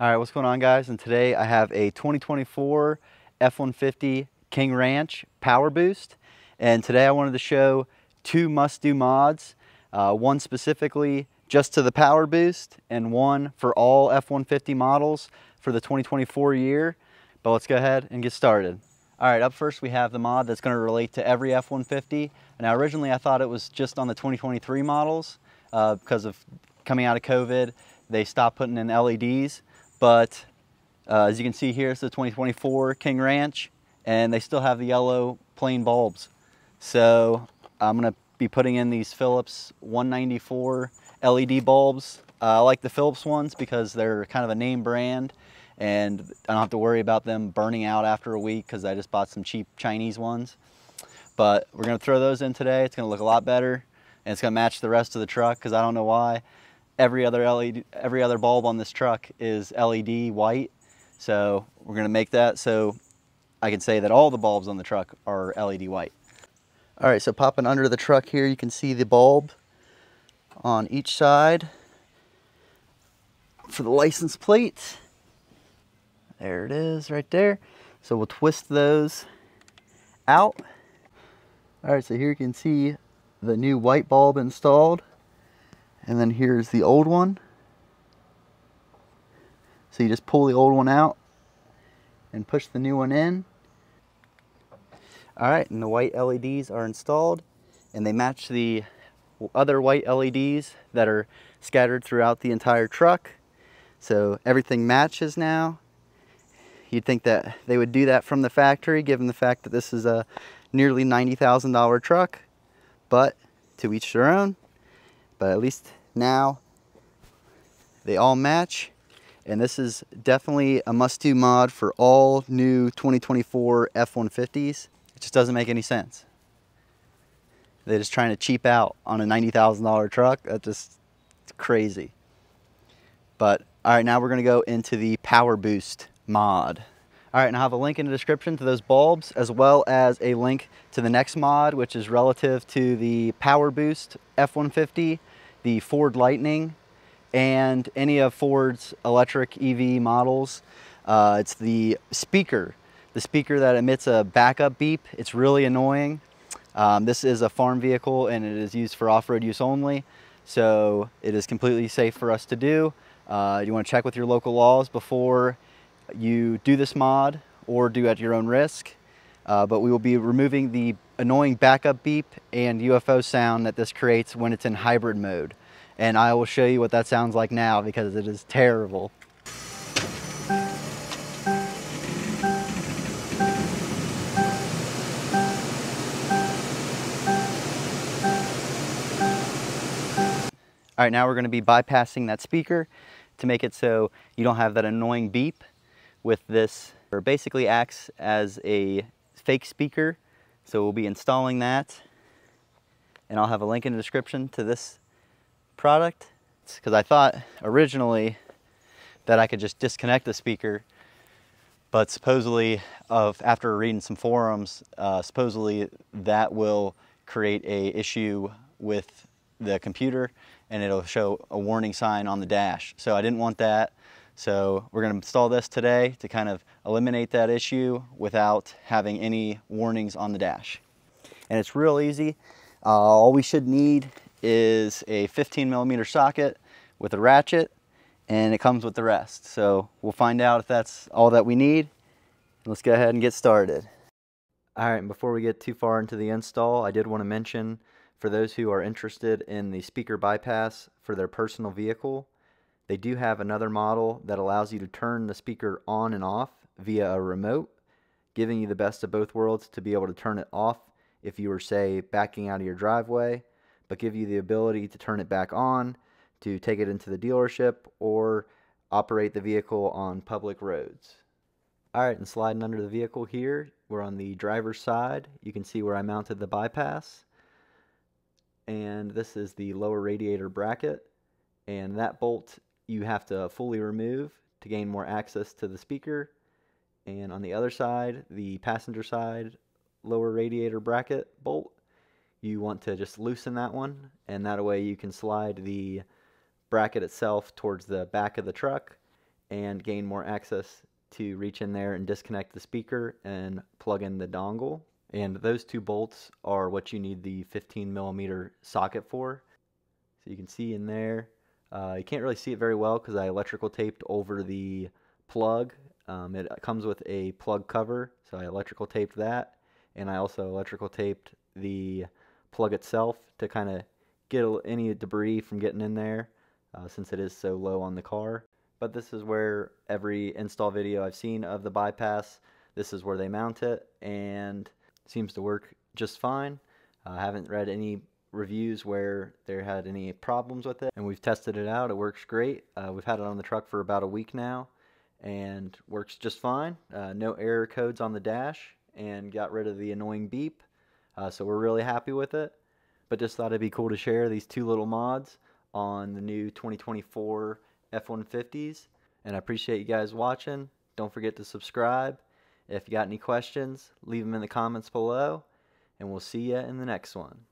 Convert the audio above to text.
All right, what's going on, guys? And today I have a 2024 F150 King Ranch Power Boost. And today I wanted to show two must-do mods, one specifically just to the Power Boost and one for all F150 models for the 2024 year. But let's go ahead and get started. All right, up first we have the mod that's going to relate to every F-150. Now originally I thought it was just on the 2023 models because of coming out of COVID, they stopped putting in LEDs. But as you can see here, it's the 2024 King Ranch, and they still have the yellow plain bulbs. So I'm going to be putting in these Philips 194 LED bulbs. I like the Philips ones because they're kind of a name brand, and I don't have to worry about them burning out after a week because I just bought some cheap Chinese ones. But we're going to throw those in today. It's going to look a lot better, and it's going to match the rest of the truck because I don't know why. Every other bulb on this truck is LED white. So we're going to make that so I can say that all the bulbs on the truck are LED white. All right, so popping under the truck here, you can see the bulb on each side for the license plate. There it is right there. So we'll twist those out. All right, so here you can see the new white bulb installed. And then here's the old one. So you just pull the old one out and push the new one in. All right, and the white LEDs are installed, and they match the other white LEDs that are scattered throughout the entire truck. So everything matches now. You'd think that they would do that from the factory, given the fact that this is a nearly $90,000 truck, but to each their own. But at least now they all match, and this is definitely a must-do mod for all new 2024 F-150s. It just doesn't make any sense. They're just trying to cheap out on a $90,000 truck. That's just crazy. But all right, now we're going to go into the Power Boost mod. All right, and I'll have a link in the description to those bulbs, as well as a link to the next mod, which is relative to the Power Boost F-150, the Ford Lightning, and any of Ford's electric EV models. It's the speaker that emits a backup beep. It's really annoying. This is a farm vehicle, and it is used for off-road use only, so it is completely safe for us to do. You want to check with your local laws before you do this mod, or do at your own risk. But we will be removing the annoying backup beep and UFO sound that this creates when it's in hybrid mode. And I will show you what that sounds like now because it is terrible. All right, now we're going to be bypassing that speaker to make it so you don't have that annoying beep with this. It basically acts as a fake speaker. So we'll be installing that, and I'll have a link in the description to this product, because I thought originally that I could just disconnect the speaker, but supposedly after reading some forums, supposedly that will create a issue with the computer, and it'll show a warning sign on the dash. So I didn't want that. So we're going to install this today to kind of eliminate that issue without having any warnings on the dash. And it's real easy. All we should need is a 15mm socket with a ratchet, and it comes with the rest. So we'll find out if that's all that we need. Let's go ahead and get started. All right, and before we get too far into the install, I did want to mention, for those who are interested in the speaker bypass for their personal vehicle, they do have another model that allows you to turn the speaker on and off via a remote, giving you the best of both worlds to be able to turn it off if you were, say, backing out of your driveway, but give you the ability to turn it back on to take it into the dealership or operate the vehicle on public roads. All right, and sliding under the vehicle here, we're on the driver's side. You can see where I mounted the bypass. And this is the lower radiator bracket, and that bolt you have to fully remove to gain more access to the speaker. And on the other side, the passenger side lower radiator bracket bolt, you want to just loosen that one, and that way you can slide the bracket itself towards the back of the truck, and gain more access to reach in there and disconnect the speaker and plug in the dongle. And those two bolts are what you need the 15mm socket for. So you can see in there, you can't really see it very well because I electrical taped over the plug. It comes with a plug cover, so I electrical taped that, and I also electrical taped the plug itself to kind of get any debris from getting in there, since it is so low on the car. But this is where every install video I've seen of the bypass, this is where they mount it, and it seems to work just fine. I haven't read any reviews where there had any problems with it, and we've tested it out. It works great. We've had it on the truck for about a week now and works just fine. No error codes on the dash, and got rid of the annoying beep, so we're really happy with it. But just thought it'd be cool to share these two little mods on the new 2024 F150s, and I appreciate you guys watching. Don't forget to subscribe. If you got any questions, leave them in the comments below, and we'll see you in the next one.